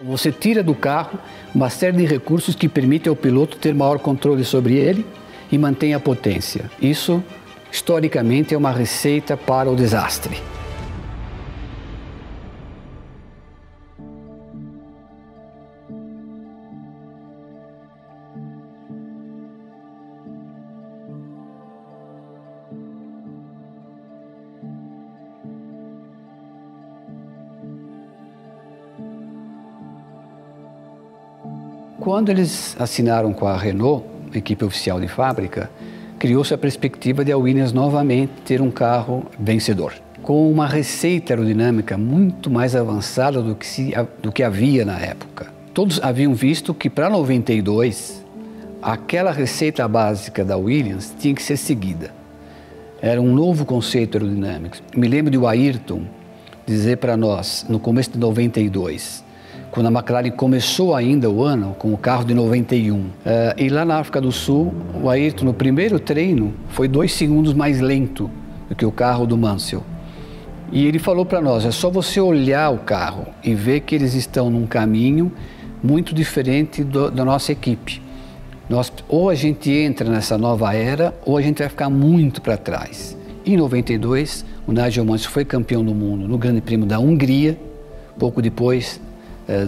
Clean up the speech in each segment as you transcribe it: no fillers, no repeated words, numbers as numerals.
Você tira do carro uma série de recursos que permitem ao piloto ter maior controle sobre ele e mantém a potência. Isso, historicamente, é uma receita para o desastre. Quando eles assinaram com a Renault, equipe oficial de fábrica, criou-se a perspectiva de a Williams novamente ter um carro vencedor, com uma receita aerodinâmica muito mais avançada do que havia na época. Todos haviam visto que para 92, aquela receita básica da Williams tinha que ser seguida. Era um novo conceito aerodinâmico. Me lembro de o Ayrton dizer para nós, no começo de 92, quando a McLaren começou ainda o ano com o carro de 91. E lá na África do Sul, o Ayrton, no primeiro treino, foi 2 segundos mais lento do que o carro do Mansell. E ele falou para nós, é só você olhar o carro e ver que eles estão num caminho muito diferente da nossa equipe. Ou a gente entra nessa nova era, ou a gente vai ficar muito para trás. Em 92, o Nigel Mansell foi campeão do mundo no Grande Prêmio da Hungria, pouco depois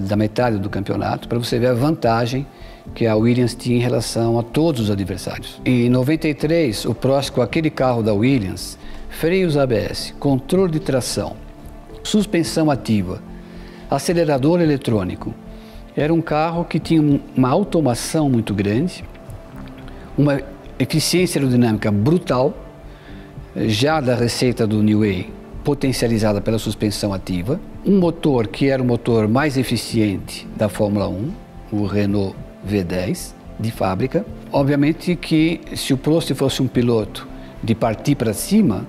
da metade do campeonato, para você ver a vantagem que a Williams tinha em relação a todos os adversários. E em 93, o Prost, com aquele carro da Williams, freios ABS, controle de tração, suspensão ativa, acelerador eletrônico, era um carro que tinha uma automação muito grande, uma eficiência aerodinâmica brutal, já da receita do New Way, potencializada pela suspensão ativa, um motor que era o motor mais eficiente da Fórmula 1, o Renault V10 de fábrica. Obviamente que se o Prost fosse um piloto de partir para cima,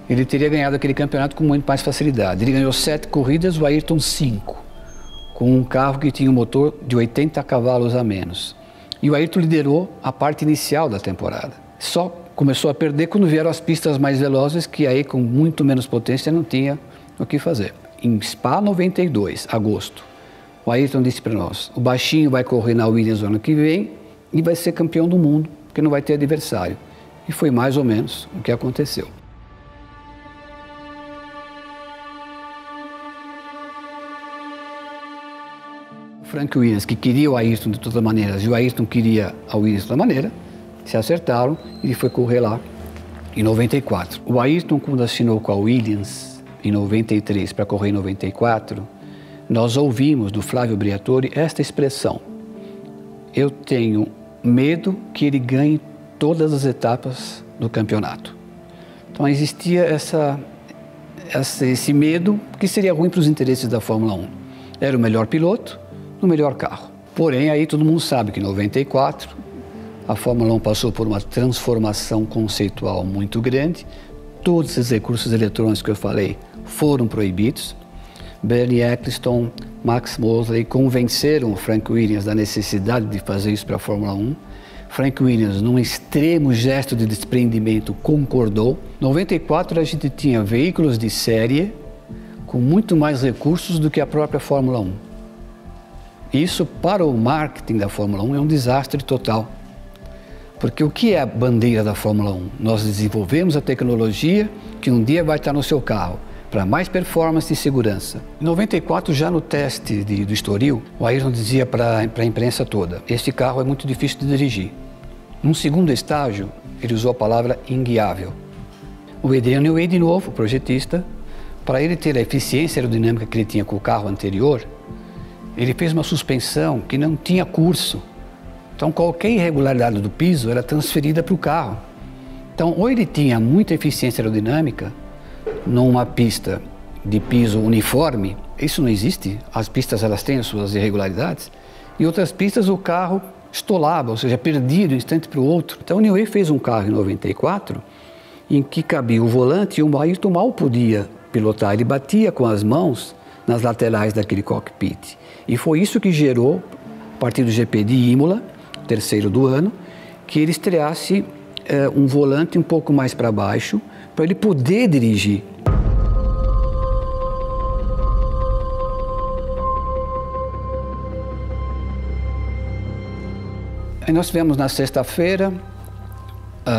ele teria ganhado aquele campeonato com muito mais facilidade. Ele ganhou 7 corridas, o Ayrton 5, com um carro que tinha um motor de 80 cavalos a menos. E o Ayrton liderou a parte inicial da temporada. Só começou a perder quando vieram as pistas mais velozes, que aí com muito menos potência não tinha o que fazer. Em Spa 92, agosto, o Ayrton disse para nós, o baixinho vai correr na Williams no ano que vem e vai ser campeão do mundo, porque não vai ter adversário. E foi mais ou menos o que aconteceu. O Frank Williams, que queria o Ayrton de todas maneiras, e o Ayrton queria a Williams de toda maneira, se acertaram e ele foi correr lá em 94. O Ayrton, quando assinou com a Williams em 93 para correr em 94, nós ouvimos do Flávio Briatore esta expressão: eu tenho medo que ele ganhe todas as etapas do campeonato. Então existia esse medo que seria ruim para os interesses da Fórmula 1. Era o melhor piloto no melhor carro. Porém, aí todo mundo sabe que em 94 a Fórmula 1 passou por uma transformação conceitual muito grande. Todos esses recursos eletrônicos que eu falei foram proibidos. Bernie Ecclestone, Max Mosley convenceram o Frank Williams da necessidade de fazer isso para a Fórmula 1. Frank Williams, num extremo gesto de desprendimento, concordou. Em 94 a gente tinha veículos de série com muito mais recursos do que a própria Fórmula 1. Isso, para o marketing da Fórmula 1, é um desastre total. Porque o que é a bandeira da Fórmula 1? Nós desenvolvemos a tecnologia que um dia vai estar no seu carro, para mais performance e segurança. Em 94, já no teste do Estoril, o Ayrton dizia para a imprensa toda, este carro é muito difícil de dirigir. Num segundo estágio, ele usou a palavra inguiável. O Adrian Newey, de novo, projetista, para ele ter a eficiência aerodinâmica que ele tinha com o carro anterior, ele fez uma suspensão que não tinha curso. Então, qualquer irregularidade do piso era transferida para o carro. Então, ou ele tinha muita eficiência aerodinâmica numa pista de piso uniforme, isso não existe, as pistas elas têm as suas irregularidades, e outras pistas o carro estolava, ou seja, perdia de um instante para o outro. Então, o Newey fez um carro em 94 em que cabia o volante e o Ayrton mal podia pilotar, ele batia com as mãos nas laterais daquele cockpit. E foi isso que gerou, a partir do GP de Imola, terceiro do ano, que ele estreasse um volante um pouco mais para baixo, para ele poder dirigir. Aí nós tivemos na sexta-feira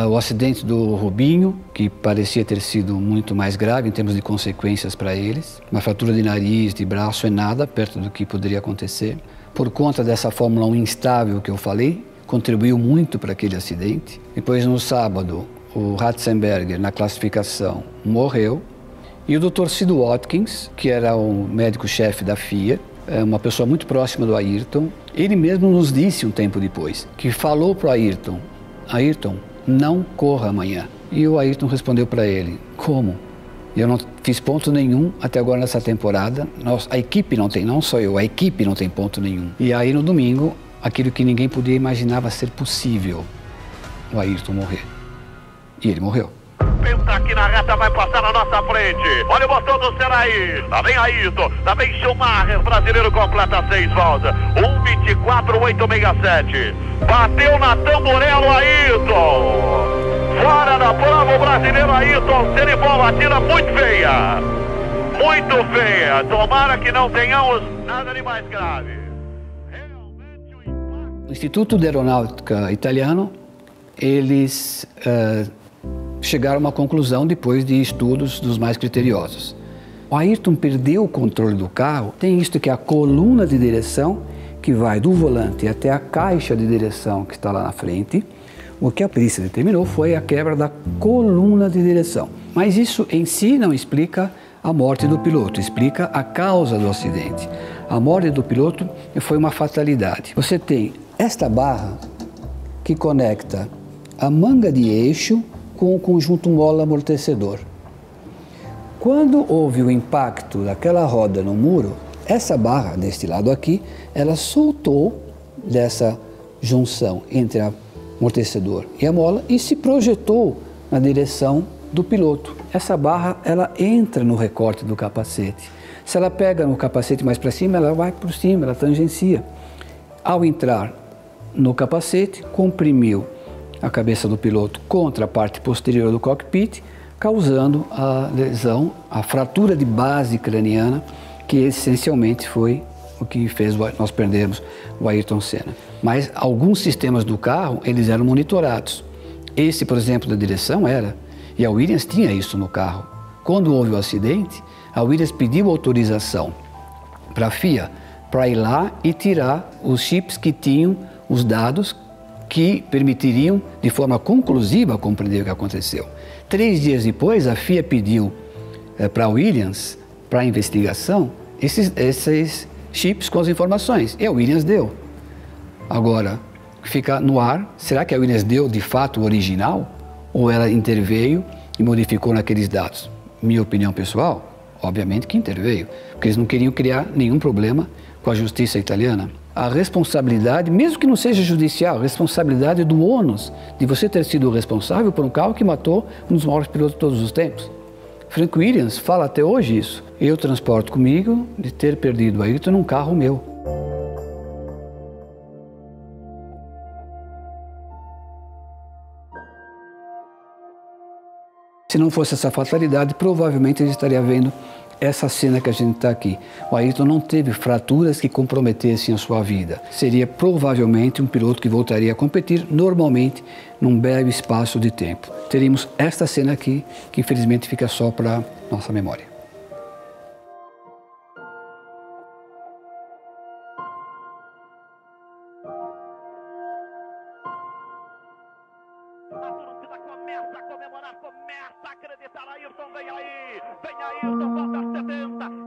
o acidente do Rubinho, que parecia ter sido muito mais grave em termos de consequências para eles. Uma fratura de nariz, de braço é nada perto do que poderia acontecer. Por conta dessa Fórmula 1 instável que eu falei, contribuiu muito para aquele acidente. Depois, no sábado, o Ratzenberger, na classificação, morreu. E o Dr. Sid Watkins, que era o médico-chefe da FIA, uma pessoa muito próxima do Ayrton, ele mesmo nos disse um tempo depois, que falou para o Ayrton, Ayrton, não corra amanhã. E o Ayrton respondeu para ele, como? Eu não fiz ponto nenhum até agora nessa temporada, a equipe não tem, não só eu, a equipe não tem ponto nenhum. E aí no domingo, aquilo que ninguém podia imaginar ser possível, o Ayrton morrer. E ele morreu. Pensa aqui na reta, vai passar na nossa frente. Olha o botão do Senna aí. Lá vem Ayrton, lá vem Schumacher, brasileiro completa 6 voltas. 1:24.867. Bateu na Tamburello, Ayrton. Fora da prova o brasileiro Ayrton Senna e bola batida muito feia. Muito feia. Tomara que não tenhamos nada de mais grave. O Instituto de Aeronáutica Italiano, eles chegaram a uma conclusão depois de estudos dos mais criteriosos. O Ayrton perdeu o controle do carro, tem isto que é a coluna de direção, que vai do volante até a caixa de direção que está lá na frente. O que a perícia determinou foi a quebra da coluna de direção. Mas isso em si não explica a morte do piloto, explica a causa do acidente. A morte do piloto foi uma fatalidade. Você tem esta barra que conecta a manga de eixo com o conjunto mola-amortecedor. Quando houve o impacto daquela roda no muro, essa barra, deste lado aqui, ela soltou dessa junção entre o amortecedor e a mola e se projetou na direção do piloto. Essa barra, ela entra no recorte do capacete. Se ela pega no capacete mais para cima, ela vai por cima, ela tangencia. Ao entrar no capacete, comprimiu a cabeça do piloto contra a parte posterior do cockpit, causando a lesão, a fratura de base craniana, que essencialmente foi o que fez nós perdermos o Ayrton Senna. Mas alguns sistemas do carro, eles eram monitorados. Esse, por exemplo, da direção era, e a Williams tinha isso no carro. Quando houve o acidente, a Williams pediu autorização para a FIA para ir lá e tirar os chips que tinham os dados que permitiriam, de forma conclusiva, compreender o que aconteceu. 3 dias depois, a FIA pediu para a Williams, para a investigação, esses chips com as informações. E a Williams deu. Agora, fica no ar, será que a Williams deu de fato o original? Ou ela interveio e modificou naqueles dados? Minha opinião pessoal, obviamente que interveio, porque eles não queriam criar nenhum problema com a justiça italiana. A responsabilidade, mesmo que não seja judicial, a responsabilidade do ônus de você ter sido o responsável por um carro que matou um dos maiores pilotos de todos os tempos. Frank Williams fala até hoje isso. Eu transporto comigo de ter perdido o Ayrton num carro meu. Se não fosse essa fatalidade, provavelmente a gente estaria vendo essa cena que a gente está aqui. O Ayrton não teve fraturas que comprometessem a sua vida. Seria provavelmente um piloto que voltaria a competir normalmente num breve espaço de tempo. Teríamos esta cena aqui, que infelizmente fica só para nossa memória. A torcida começa a comemorar, começa a acreditar. Ayrton vem aí, vem Ayrton, volta 70.